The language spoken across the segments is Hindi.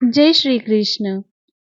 जय श्री कृष्ण।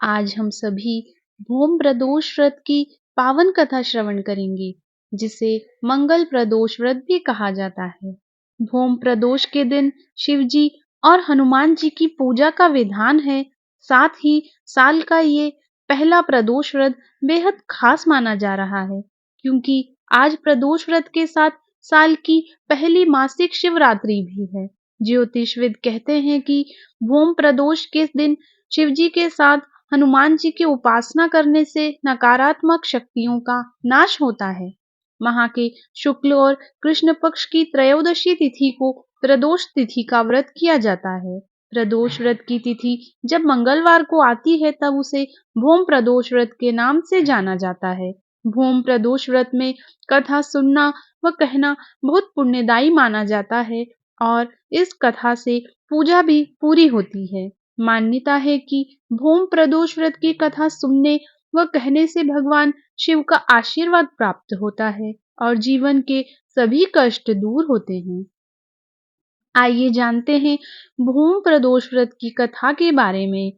आज हम सभी भूम प्रदोष व्रत की पावन कथा श्रवण करेंगे, जिसे मंगल प्रदोष व्रत भी कहा जाता है। भूम प्रदोष के दिन शिव जी और हनुमान जी की पूजा का विधान है। साथ ही साल का ये पहला प्रदोष व्रत बेहद खास माना जा रहा है, क्योंकि आज प्रदोष व्रत के साथ साल की पहली मासिक शिवरात्रि भी है। ज्योतिषविद कहते हैं कि भूम प्रदोष के दिन शिव जी के साथ हनुमान जी की उपासना करने से नकारात्मक शक्तियों का नाश होता है। माह के शुक्ल और कृष्ण पक्ष की त्रयोदशी तिथि को प्रदोष तिथि का व्रत किया जाता है। प्रदोष व्रत की तिथि जब मंगलवार को आती है, तब उसे भूम प्रदोष व्रत के नाम से जाना जाता है। भूम प्रदोष व्रत में कथा सुनना व कहना बहुत पुण्यदायी माना जाता है और इस कथा से पूजा भी पूरी होती है। मान्यता है कि भूम प्रदोष व्रत की कथा सुनने व कहने से भगवान शिव का आशीर्वाद प्राप्त होता है और जीवन के सभी कष्ट दूर होते हैं। आइए जानते हैं भूम प्रदोष व्रत की कथा के बारे में।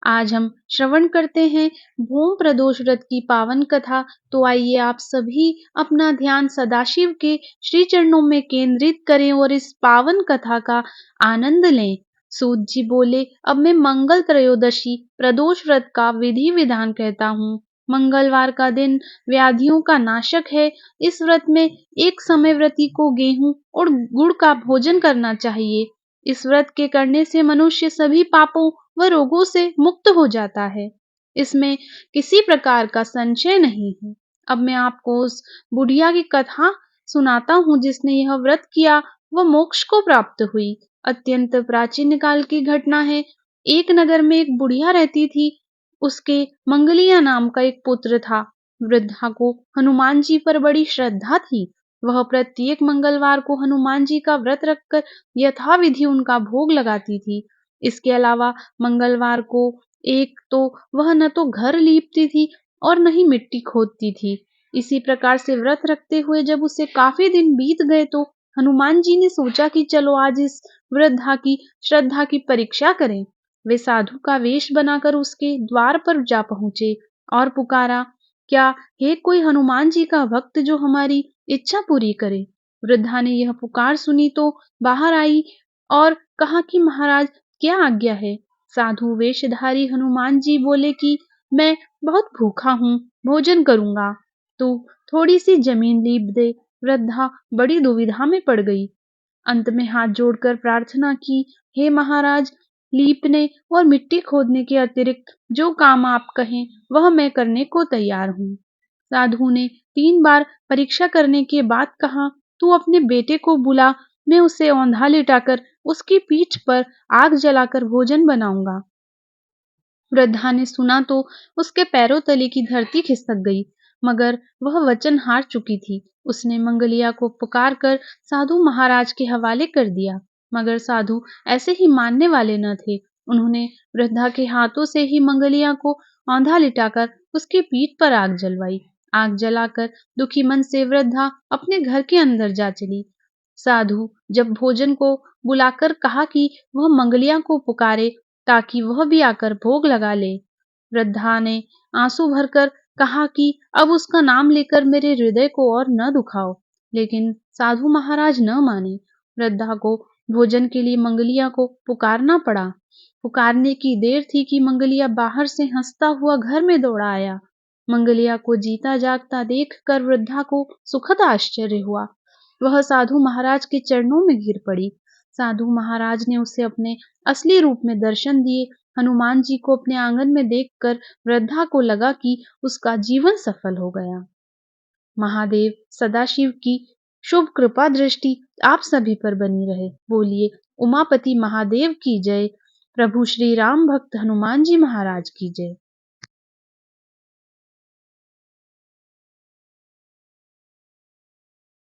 आज हम श्रवण करते हैं भूम प्रदोष व्रत की पावन कथा। तो आइए आप सभी अपना ध्यान सदाशिव के श्री चरणों में केंद्रित करें और इस पावन कथा का आनंद लें। सूत जी बोले, अब मैं मंगल त्रयोदशी प्रदोष व्रत का विधि विधान कहता हूँ। मंगलवार का दिन व्याधियों का नाशक है। इस व्रत में एक समय व्रती को गेहूं और गुड़ का भोजन करना चाहिए। इस व्रत के करने से मनुष्य सभी पापों व रोगों से मुक्त हो जाता है। इसमें किसी प्रकार का संशय नहीं है। अब मैं आपको उस बुढ़िया की कथा सुनाता हूँ जिसने यह व्रत किया व मोक्ष को प्राप्त हुई। अत्यंत प्राचीन काल की घटना है। एक नगर में एक बुढ़िया रहती थी। उसके मंगलिया नाम का एक पुत्र था। वृद्धा को हनुमान जी पर बड़ी श्रद्धा थी। वह प्रत्येक मंगलवार को हनुमान जी का व्रत रखकर यथाविधि उनका भोग लगाती थी। इसके अलावा मंगलवार को एक तो वह न तो घर लीपती थी और न ही मिट्टी खोदती थी। इसी प्रकार से व्रत रखते हुए जब उसे काफी दिन बीत गए, तो हनुमान जी ने सोचा कि चलो आज इस वृद्धा की श्रद्धा की परीक्षा करें। वे साधु का वेश बनाकर उसके द्वार पर जा पहुंचे और पुकारा, क्या हे कोई हनुमान जी का भक्त जो हमारी इच्छा पूरी करे। वृद्धा ने यह पुकार सुनी तो बाहर आई और कहा कि महाराज, क्या आज्ञा है। साधु वेशधारी हनुमान जी बोले कि मैं बहुत भूखा हूँ, भोजन करूंगा, तो थोड़ी सी जमीन लीप दे। वृद्धा बड़ी दुविधा में पड़ गई। अंत में हाथ जोड़कर प्रार्थना की, हे महाराज, लीपने और मिट्टी खोदने के अतिरिक्त जो काम आप कहें वह मैं करने को तैयार हूँ। साधु ने 3 बार परीक्षा करने के बाद कहा, तू अपने बेटे को बुला, मैं उसे औंधा लिटाकर उसकी पीठ पर आग जलाकर भोजन बनाऊंगा। वृद्धा ने सुना तो उसके पैरों तले की धरती खिसक गई, मगर वह वचन हार चुकी थी। उसने मंगलिया को पुकार कर साधु महाराज के हवाले कर दिया, मगर साधु ऐसे ही मानने वाले न थे। उन्होंने वृद्धा के हाथों से ही मंगलिया को औंधा लिटाकर उसकी पीठ पर आग जलवाई। आग जलाकर दुखी मन से वृद्धा अपने घर के अंदर जा चली। साधु जब भोजन को बुलाकर कहा कि वह मंगलिया को पुकारे ताकि वह भी आकर भोग लगा ले, वृद्धा ने आंसू भरकर कहा कि अब उसका नाम लेकर मेरे हृदय को और न दुखाओ। लेकिन साधु महाराज न माने। वृद्धा को भोजन के लिए मंगलिया को पुकारना पड़ा। पुकारने की देर थी कि मंगलिया बाहर से हंसता हुआ घर में दौड़ा आया। मंगलिया को जीता जागता देखकर वृद्धा को सुखद आश्चर्य हुआ। वह साधु महाराज के चरणों में गिर पड़ी। साधु महाराज ने उसे अपने असली रूप में दर्शन दिए। हनुमान जी को अपने आंगन में देखकर वृद्धा को लगा कि उसका जीवन सफल हो गया। महादेव सदाशिव की शुभ कृपा दृष्टि आप सभी पर बनी रहे। बोलिए उमापति महादेव की जय। प्रभु श्री राम भक्त हनुमान जी महाराज की जय।